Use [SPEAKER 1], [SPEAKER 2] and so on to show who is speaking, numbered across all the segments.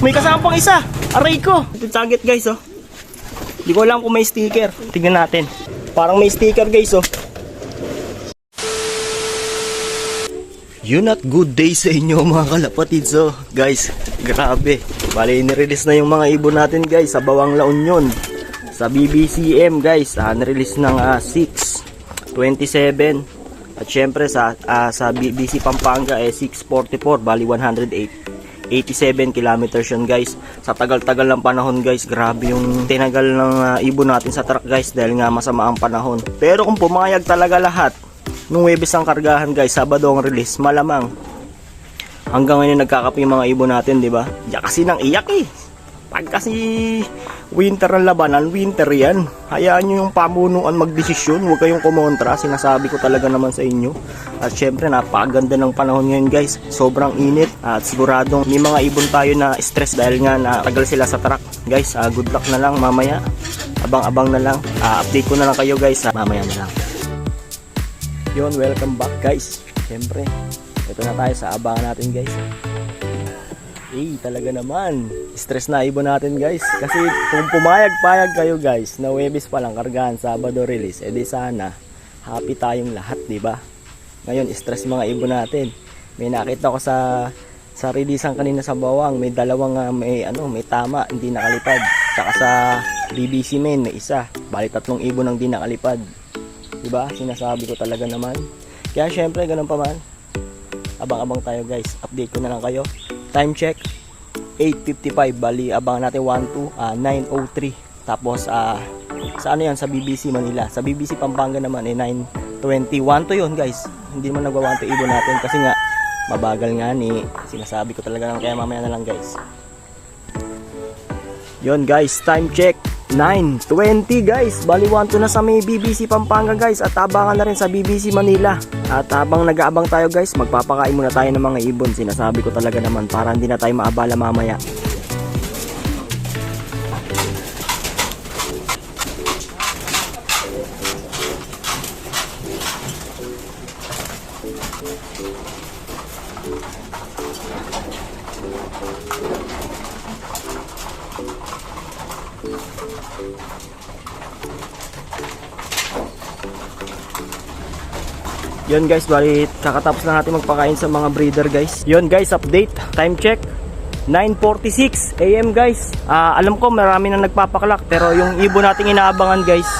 [SPEAKER 1] May kasama pang isa. Aray ko. Ito target guys oh. Hindi ko alam kung may sticker. Tignan natin. Parang may sticker guys oh. Yun at good day sa inyo mga kalapatid. So guys, grabe. Bali nirelease na yung mga ibon natin guys sa Bawang La Union. Sa BBCM guys, nirelease ng 627. At syempre sa BBC Pampanga 644, bali 187 kilometers yun guys. Sa tagal-tagal ng panahon guys, grabe yung tinagal ng ibon natin sa truck guys dahil nga masama ang panahon. Pero kung pumayag talaga lahat nung Huwebes ang kargahan guys, Sabado ang release, malamang hanggang ngayon nagkakape yung mga ibon natin, di ba? Diyan kasi nang iyak eh. Pag kasi winter ang labanan, winter yan. Hayaan nyo yung pamunuan magdesisyon, huwag kayong kumontra, sinasabi ko talaga naman sa inyo. At syempre napakaganda ng panahon ngayon guys, sobrang init. At siguradong may mga ibon tayo na stress dahil nga natagal sila sa truck. Guys, good luck na lang mamaya, abang-abang na lang, update ko na lang kayo guys, mamaya na lang. Yun, welcome back guys. Syempre, ito na tayo sa abangan natin guys. Talaga naman, stress na ibon natin guys. Kasi kung pumayag-payag kayo guys na Huwebes pa lang kargahan, Sabado release, edi sana happy tayong lahat, di ba? Ngayon stress mga ibon natin. May nakita ko sa releasean kanina sa Bawang, may dalawang may tama, hindi nakalipad. Saka sa BBC main may isa, bali 3 ibon ang di nakalipad. Di ba? Sinasabi ko talaga naman. Kaya syempre ganun pa man, abang-abang tayo guys. Update ko na lang kayo. Time check 8:55, bali abangan natin 9:03. Tapos sa ano yan, sa BBC Manila. Sa BBC Pampanga naman 9:21 to yun guys. Hindi naman nagwa 1 to ibon natin kasi nga mabagal nga ni. Sinasabi ko talaga lang, kaya mamaya na lang guys. Yun guys, time check 9:20 guys. Bali 1 to na sa may BBC Pampanga guys. At abangan na rin sa BBC Manila. At habang nag-aabang tayo guys, magpapakain muna tayo ng mga ibon. Sinasabi ko talaga naman para hindi na tayo maabala mamaya. Yun guys, bali kakatapos na natin magpakain sa mga breeder guys. Yun guys, update, time check 9:46 AM guys. Alam ko marami na nagpapaklak, pero yung ibon nating inaabangan guys,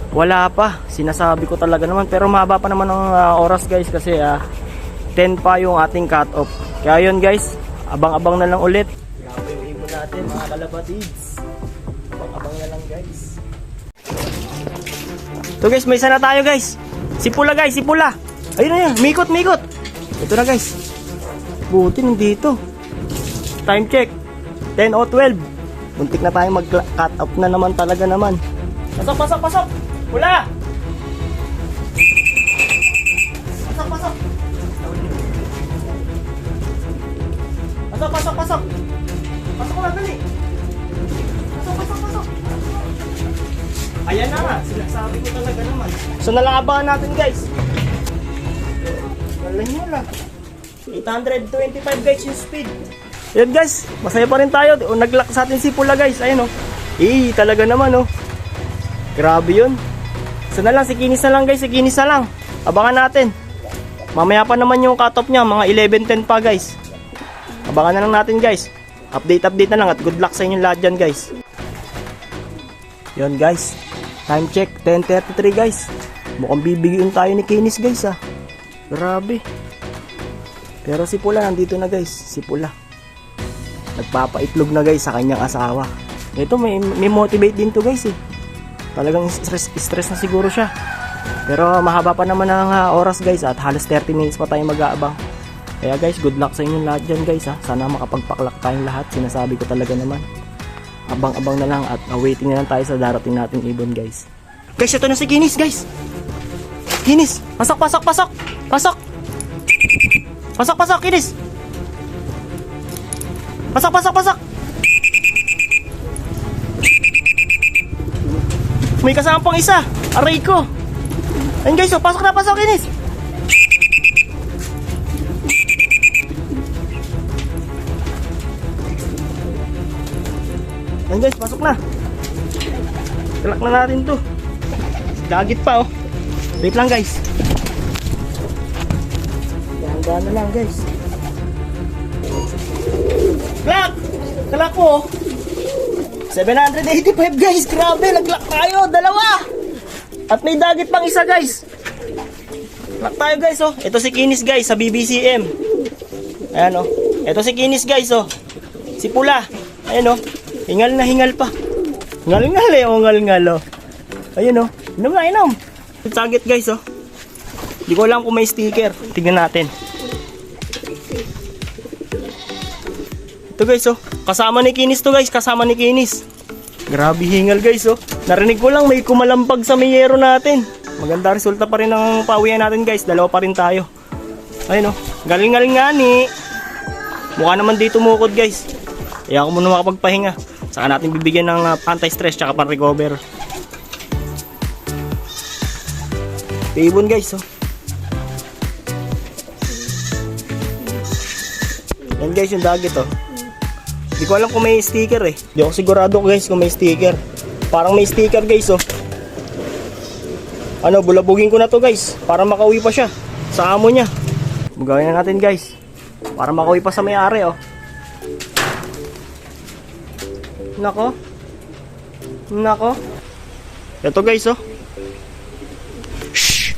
[SPEAKER 1] wala pa. Sinasabi ko talaga naman, pero mahaba pa naman ang oras guys kasi 10 pa yung ating cut off. Kaya yun guys, abang-abang na lang ulit. Grabe yung ibon natin mga kalabatids. Abang-abang na lang guys. So guys, may isa na tayo guys. Sipula guys, sipula. Ayun na yan, mikot. Ito na guys. Buti nandito. Time check 10:12. Muntik na tayong mag-cut up na naman talaga naman. Pasok. Pula. Pasok. Pasok na, dali. Pasok. Ayan na nga, sinasabi ko talaga naman. So nalabangan natin guys. Wala nyo lang. 825 guys yung speed. Ayan guys, masaya pa rin tayo. Nag-lock sa atin si Pula guys. Ayan oh. Talaga naman oh. Grabe yun. So na lang, si Kinis na lang guys. Si Kinis na lang. Abangan natin. Mamaya pa naman yung cut-off niya. Mga 11:10 pa guys. Abangan na lang natin guys. Update na lang at good luck sa inyo lahat dyan guys. Yun guys, time check 10:33 guys. Mukhang bibigyan tayo ni Kinis guys Grabe. Pero si Pula nandito na guys. Si Pula nagpapaitlog na guys sa kanyang asawa. Ito may motivate din to guys Talagang stress na siguro siya. Pero mahaba pa naman ang oras guys. At halos 30 minutes pa tayo mag-aabang. Kaya guys, good luck sa inyong lahat dyan guys Sana makapagpaklak tayong lahat. Sinasabi ko talaga naman, abang-abang na lang at waiting na lang tayo sa darating nating ibon guys. Guys, ito na si Kinis guys. Kinis, pasok Kinis. Pasok. May kasama pang isa. Aray ko. Ayun guys, pasok Kinis. Yan guys, pasok na. Lock na natin to. Dagit pa oh. Wait lang guys. Dahan-dahan na lang guys. Lock! Kalak po. 785 guys. Grabe, nag-lock tayo. Dalawa. At may dagit pang isa guys. Lock tayo guys oh. Ito si Kinis guys sa BBCM. Ayan oh. Ito si Kinis guys oh. Si Pula. Ayan oh. Hingal na hingal pa. Ngal-ngal eh. Oh, ngal-ngal oh. Ayun oh. Inom na, inom. Target guys oh. Hindi ko alam kung may sticker. Tignan natin. Ito guys oh. Kasama ni Kinis to guys. Kasama ni Kinis. Grabe hingal guys oh. Narinig ko lang may kumalampag sa mayero natin. Maganda resulta pa rin ng pauwian natin guys. Dalawa pa rin tayo. Ayun oh. Galing-galing nga ni. Mukha naman dito tumukod guys. Kaya ako muna makapagpahinga. Saka natin bibigyan ng anti-stress tsaka pan-recover. Ibon guys oh. Yan guys yung dagit oh. Hindi ko alam kung may sticker eh. Hindi ako sigurado guys kung may sticker. Parang may sticker guys oh. Ano, bulabugin ko na to guys para makauwi pa siya sa amo niya. Gagawin na natin guys para makauwi pa sa may-ari oh. Nako. Nako. Ito guys oh. Shh.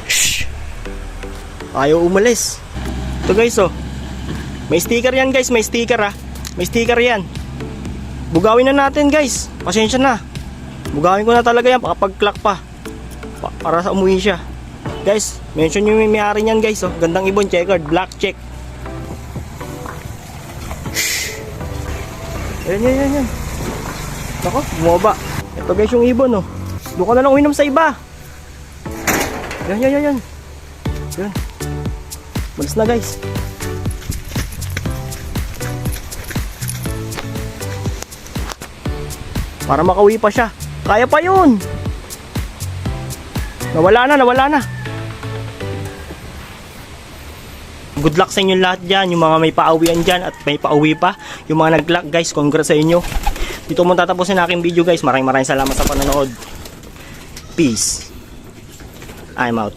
[SPEAKER 1] Shh. Ayaw umalis. Ito guys oh. May sticker yan guys, may sticker ah. May sticker yan. Bugawin na natin guys. Pasensya na. Bugawin ko na talaga yan kapag clock pa. Para sa umuwi siya. Guys, mention yung may-ari niyan guys oh. Gandang ibon, checkered, black check. Yan. Nako, bumaba. Ito guys yung ibon oh. Doon ka na lang uminom sa iba. Yan. Yan. Malis na guys. Para makauwi pa siya. Kaya pa yun. Nawala na. Good luck sa inyo lahat dyan. Yung mga may pauwian dyan at may pauwi pa. Yung mga nag-lock guys, congrats sa inyo. Dito mo tatapusin aking video guys. Maraming salamat sa panonood. Peace. I'm out.